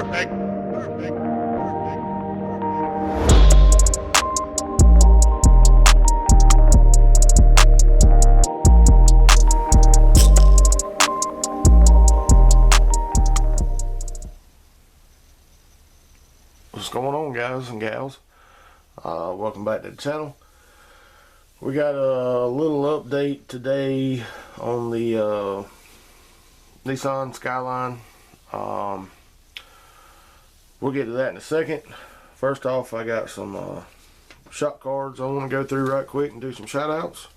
Perfect. Perfect. What's going on, guys and gals? Welcome back to the channel. We got a little update today on the Nissan Skyline. We'll get to that in a second. First off, I got some shop cards I want to go through right quick and do some shout outs.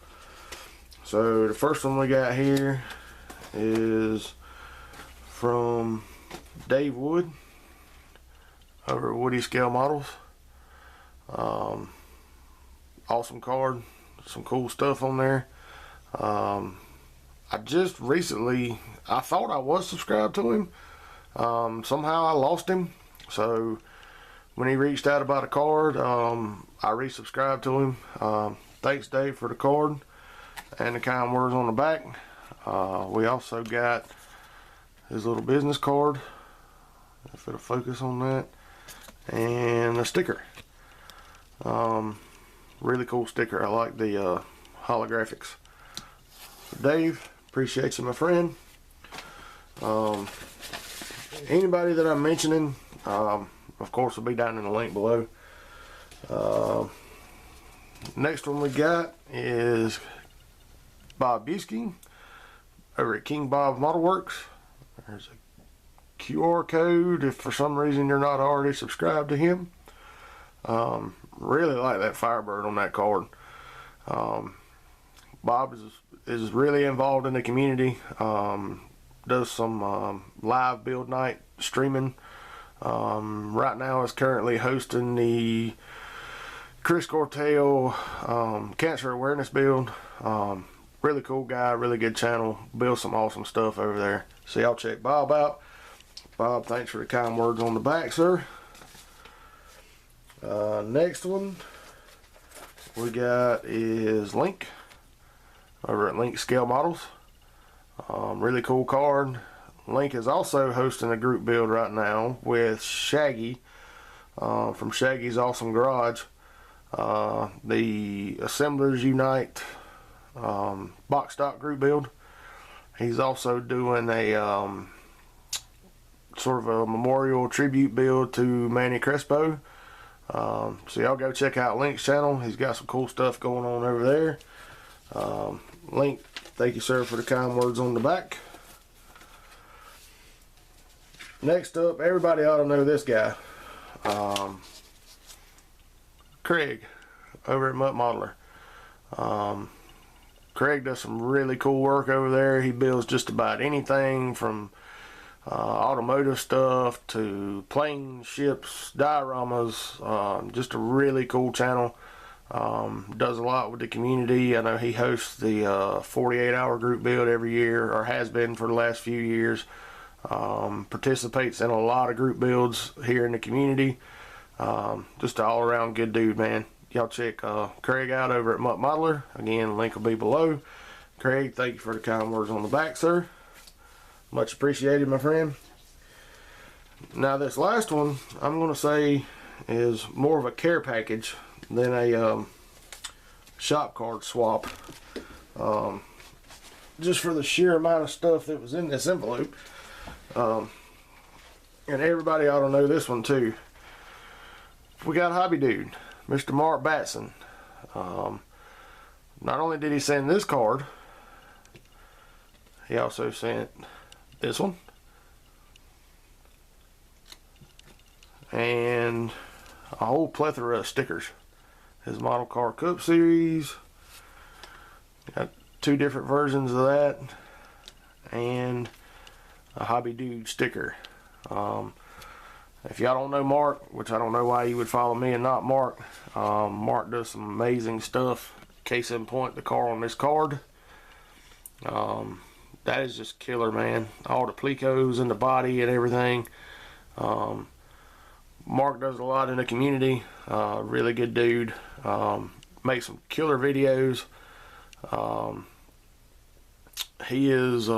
So the first one we got here is from Dave Wood over at Woody Scale Models. Awesome card, some cool stuff on there. I just recently, I thought I was subscribed to him. Somehow I lost him. So when he reached out about a card, I resubscribed to him. Thanks, Dave, for the card and the kind words on the back. We also got his little business card, if it'll focus on that, and a sticker. Really cool sticker. I like the holographics. Dave, appreciate you, my friend. Anybody that I'm mentioning, of course, will be down in the link below. Next one we got is Bob Busky over at King Bob's Model Works. There's a QR code if for some reason you're not already subscribed to him. Really like that Firebird on that card. Bob is really involved in the community. Does some live build night streaming. Right now is currently hosting the Chris Cortell cancer awareness build. Really cool guy, really good channel, builds some awesome stuff over there. So y'all check Bob out. Bob, thanks for the kind words on the back, sir. Next one we got is Link over at Link Scale Models. Really cool card. Link is also hosting a group build right now with Shaggy from Shaggy's Awesome Garage. The Assemblers Unite box stock group build. He's also doing a sort of a memorial tribute build to Manny Crespo. So y'all go check out Link's channel. He's got some cool stuff going on over there. Link, thank you, sir, for the kind words on the back. Next up, everybody ought to know this guy. Craig over at Mutt Modeler. Craig does some really cool work over there. He builds just about anything from automotive stuff to planes, ships, dioramas. Just a really cool channel. Does a lot with the community. I know he hosts the 48-hour group build every year, or has been for the last few years. Participates in a lot of group builds here in the community. Just an all-around good dude, man. Y'all check Craig out over at Mutt Modeler. Again, link will be below. Craig, thank you for the kind words on the back, sir. Much appreciated, my friend. Now this last one, I'm going to say, is more of a care package than a shop card swap. Just for the sheer amount of stuff that was in this envelope. And everybody ought to know this one too. We got Hobby Dude, Mr. Mark Batson. Not only did he send this card, he also sent this one and a whole plethora of stickers. His Model Car Cup series, got 2 different versions of that, and a Hobby Dude sticker. If y'all don't know Mark, which I don't know why you would follow me and not Mark, Mark does some amazing stuff. Case in point, the car on this card. That is just killer, man. All the plecos in the body and everything. Mark does a lot in the community. Really good dude. Makes some killer videos. He is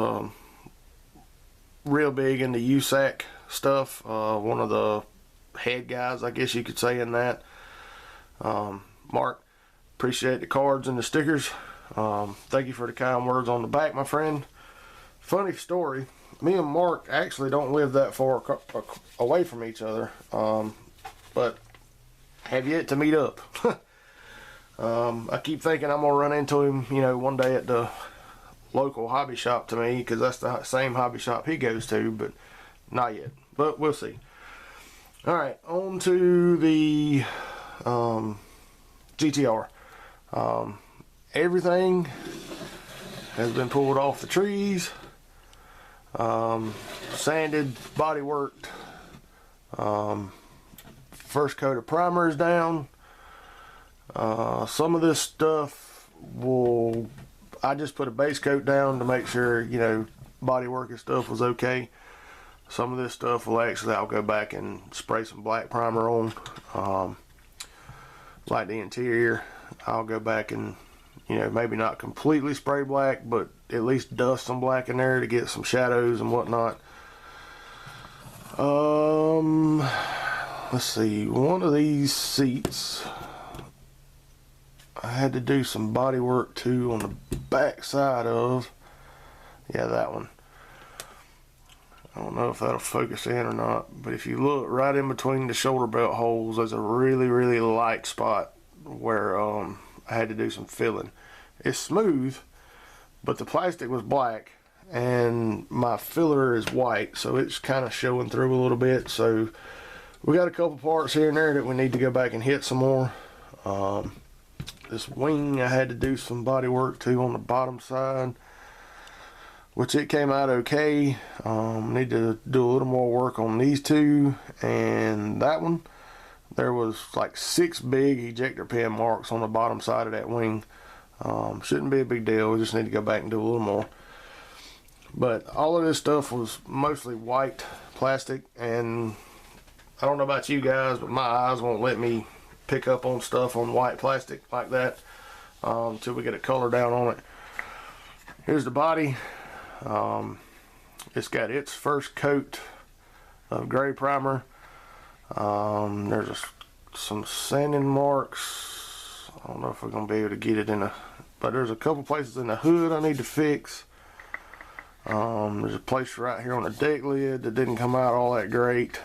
real big into USAC stuff. One of the head guys, I guess you could say, in that. Mark, appreciate the cards and the stickers. Thank you for the kind words on the back, my friend. Funny story, me and Mark actually don't live that far away from each other, but have yet to meet up. I keep thinking I'm gonna run into him, you know, one day at the local hobby shop to me, because that's the same hobby shop he goes to, but not yet. But we'll see. All right, on to the GTR. Everything has been pulled off the trees, sanded, body worked. First coat of primer is down. Some of this stuff I just put a base coat down to make sure, you know, body work and stuff was okay. Some of this stuff I'll go back and spray some black primer on. Like the interior, I'll go back and, you know, maybe not completely spray black, but at least dust some black in there to get some shadows and whatnot. Let's see, one of these seats I had to do some body work to on the back side of. Yeah, that one. I don't know if that'll focus in or not, but if you look right in between the shoulder belt holes, there's a really, really light spot where I had to do some filling. It's smooth, but the plastic was black and my filler is white, so it's kind of showing through a little bit. So we got a couple parts here and there that we need to go back and hit some more. This wing I had to do some body work to on the bottom side, which it came out okay. Need to do a little more work on these two, and that one. There was like 6 big ejector pin marks on the bottom side of that wing. Shouldn't be a big deal. We just need to go back and do a little more. But all of this stuff was mostly white plastic, and I don't know about you guys, but my eyes won't let me pick up on stuff on white plastic like that until we get a color down on it. Here's the body. It's got its first coat of gray primer. There's some sanding marks. I don't know if we're gonna be able to get it but there's a couple places in the hood I need to fix. There's a place right here on the deck lid that didn't come out all that great,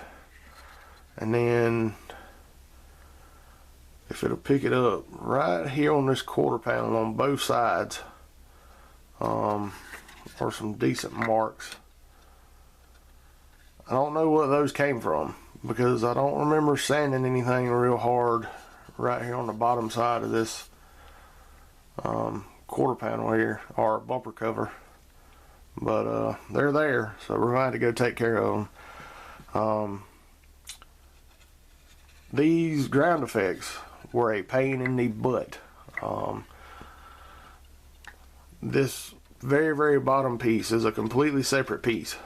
and then if it'll pick it up right here on this quarter panel on both sides, are some decent marks. I don't know what those came from, because I don't remember sanding anything real hard right here on the bottom side of this quarter panel here, or bumper cover. But they're there, so we're going to have to go take care of them. These ground effects were a pain in the butt. This very, very bottom piece is a completely separate piece,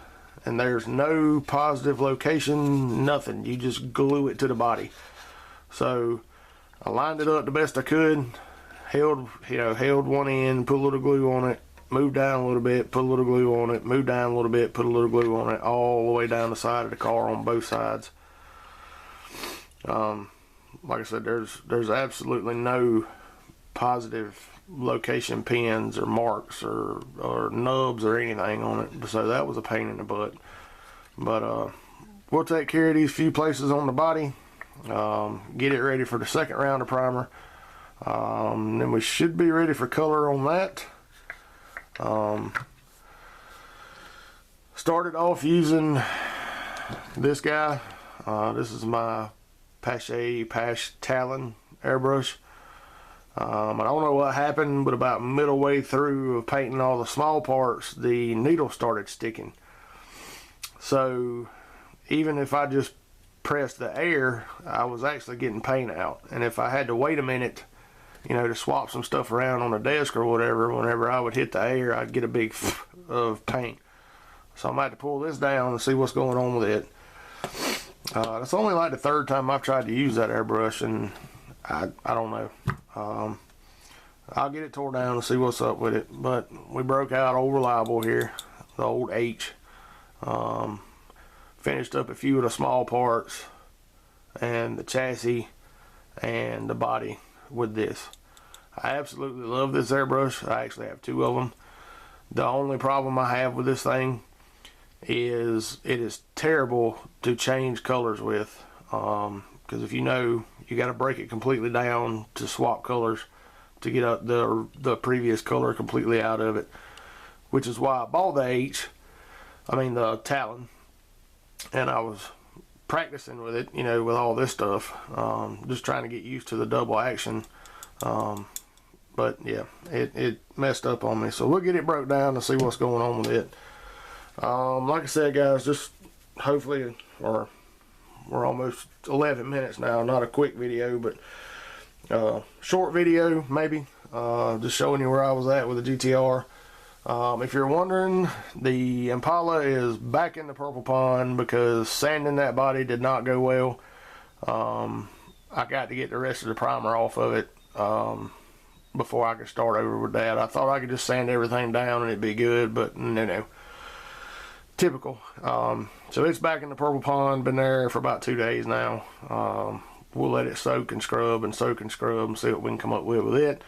and there's no positive location, nothing. You just glue it to the body. So I lined it up the best I could, held one end, put a little glue on it, moved down a little bit, put a little glue on it, moved down a little bit, put a little glue on it, all the way down the side of the car on both sides. Like I said, there's absolutely no positive location pins or marks or nubs or anything on it, so that was a pain in the butt. But we'll take care of these few places on the body, get it ready for the second round of primer, then we should be ready for color on that. Started off using this guy. This is my Pache Talon airbrush. I don't know what happened, but about middle way through of painting all the small parts, the needle started sticking. So even if I just pressed the air, I was actually getting paint out. And if I had to wait a minute, you know, to swap some stuff around on the desk or whatever, whenever I would hit the air, I'd get a big of paint. So I'm about to pull this down and see what's going on with it. It's only like the third time I've tried to use that airbrush, and I don't know. I'll get it tore down and see what's up with it. But we broke out old reliable here, the old H. finished up a few of the small parts and the chassis and the body with this. I absolutely love this airbrush. I actually have 2 of them. The only problem I have with this thing is it is terrible to change colors with, because if you know, you got to break it completely down to swap colors to get up the previous color completely out of it, which is why I bought the Talon, and I was practicing with it, you know, with all this stuff, just trying to get used to the double action. But yeah, it messed up on me, so we'll get it broke down and see what's going on with it. Like I said, guys, just hopefully, or we're almost 11 minutes now, not a quick video, but short video maybe, just showing you where I was at with the GTR. If you're wondering, the Impala is back in the purple pond because sanding that body did not go well. I got to get the rest of the primer off of it before I could start over with that. I thought I could just sand everything down and it'd be good, but no. Typical. So it's back in the purple pond, been there for about 2 days now. We'll let it soak and scrub and soak and scrub and see what we can come up with it.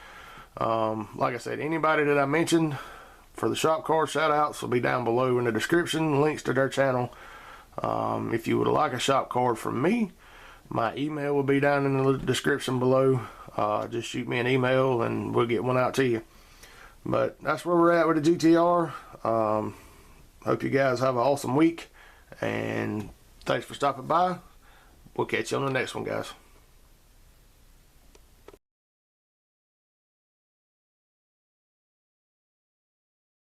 Like I said, anybody that I mentioned for the shop car shoutouts will be down below in the description, links to their channel. If you would like a shop card from me, my email will be down in the description below. Just shoot me an email and we'll get one out to you. But that's where we're at with the GTR. Hope you guys have an awesome week, and thanks for stopping by. We'll catch you on the next one, guys.